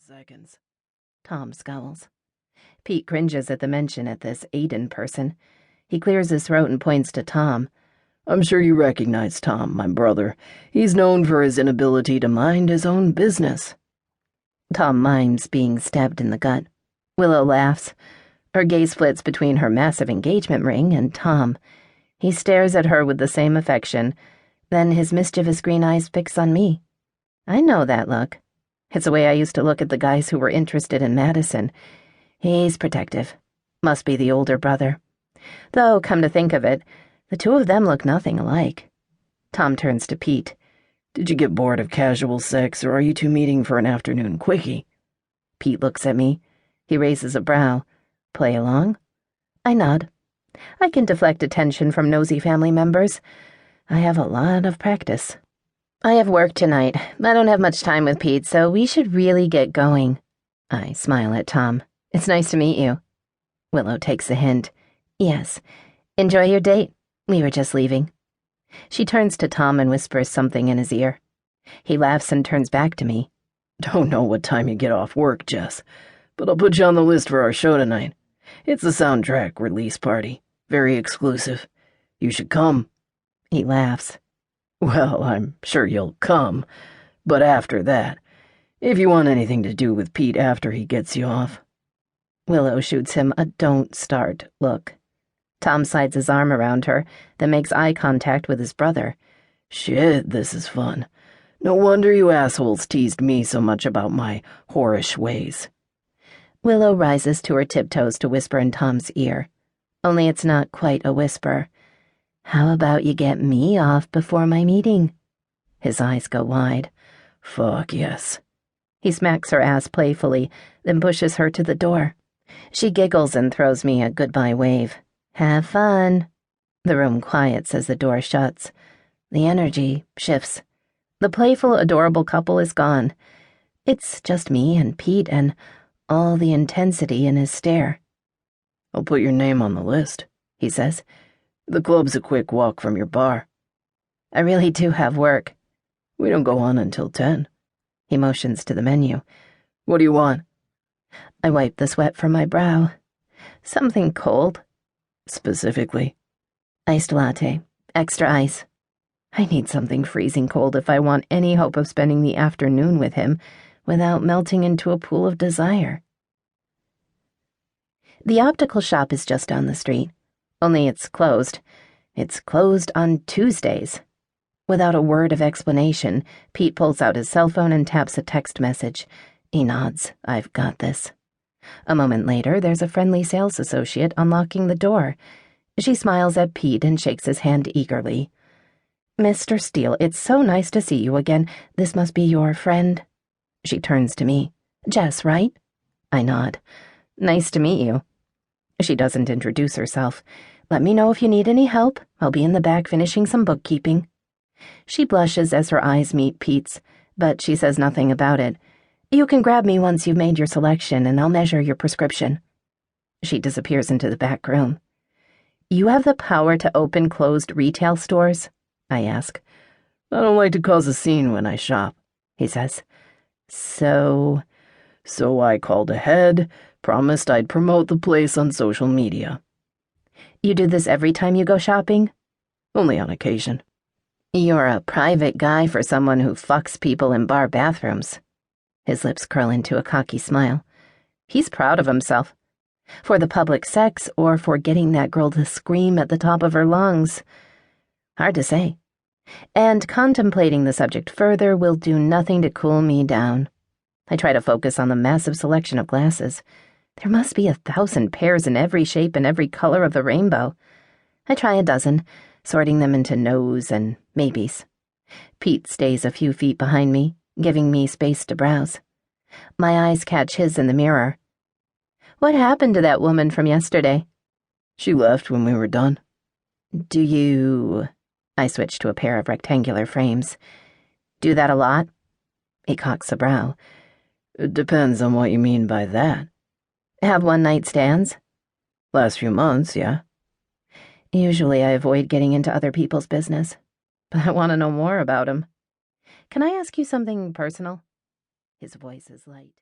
seconds. Tom scowls. Pete cringes at the mention at this Aiden person. He clears his throat and points to Tom. I'm sure you recognize Tom, my brother. He's known for his inability to mind his own business. Tom mimes being stabbed in the gut. Willow laughs. Her gaze flits between her massive engagement ring and Tom. He stares at her with the same affection. Then his mischievous green eyes fix on me. I know that look. It's the way I used to look at the guys who were interested in Madison. He's protective. Must be the older brother. Though, come to think of it, the two of them look nothing alike. Tom turns to Pete. Did you get bored of casual sex, or are you two meeting for an afternoon quickie? Pete looks at me. He raises a brow. Play along? I nod. I can deflect attention from nosy family members. I have a lot of practice. I have work tonight. I don't have much time with Pete, so we should really get going. I smile at Tom. It's nice to meet you. Willow takes the hint. Yes. Enjoy your date. We were just leaving. She turns to Tom and whispers something in his ear. He laughs and turns back to me. Don't know what time you get off work, Jess, but I'll put you on the list for our show tonight. It's a soundtrack release party. Very exclusive. You should come. He laughs. Well, I'm sure you'll come, but after that, if you want anything to do with Pete after he gets you off. Willow shoots him a don't start look. Tom slides his arm around her, then makes eye contact with his brother. Shit, this is fun. No wonder you assholes teased me so much about my whorish ways. Willow rises to her tiptoes to whisper in Tom's ear. Only it's not quite a whisper. How about you get me off before my meeting? His eyes go wide. Fuck yes. He smacks her ass playfully, then pushes her to the door. She giggles and throws me a goodbye wave. Have fun. The room quiets as the door shuts. The energy shifts. The playful, adorable couple is gone. It's just me and Pete and all the intensity in his stare. I'll put your name on the list, he says. The club's a quick walk from your bar. I really do have work. We don't go on until 10. He motions to the menu. What do you want? I wipe the sweat from my brow. Something cold. Specifically? Iced latte. Extra ice. I need something freezing cold if I want any hope of spending the afternoon with him without melting into a pool of desire. The optical shop is just down the street. Only it's closed. It's closed on Tuesdays. Without a word of explanation, Pete pulls out his cell phone and taps a text message. He nods. I've got this. A moment later, there's a friendly sales associate unlocking the door. She smiles at Pete and shakes his hand eagerly. Mr. Steele, it's so nice to see you again. This must be your friend. She turns to me. Jess, right? I nod. Nice to meet you. She doesn't introduce herself. Let me know if you need any help. I'll be in the back finishing some bookkeeping. She blushes as her eyes meet Pete's, but she says nothing about it. You can grab me once you've made your selection, and I'll measure your prescription. She disappears into the back room. You have the power to open closed retail stores? I ask. I don't like to cause a scene when I shop, he says. So I called ahead, promised I'd promote the place on social media. You do this every time you go shopping? Only on occasion. You're a private guy for someone who fucks people in bar bathrooms. His lips curl into a cocky smile. He's proud of himself. For the public sex or for getting that girl to scream at the top of her lungs. Hard to say. And contemplating the subject further will do nothing to cool me down. I try to focus on the massive selection of glasses. There must be 1,000 pairs in every shape and every color of the rainbow. I try a dozen, sorting them into no's and maybes. Pete stays a few feet behind me, giving me space to browse. My eyes catch his in the mirror. What happened to that woman from yesterday? She left when we were done. Do you... I switch to a pair of rectangular frames. Do that a lot? He cocks a brow. It depends on what you mean by that. Have one-night stands? Last few months, yeah. Usually I avoid getting into other people's business, but I want to know more about him. Can I ask you something personal? His voice is light.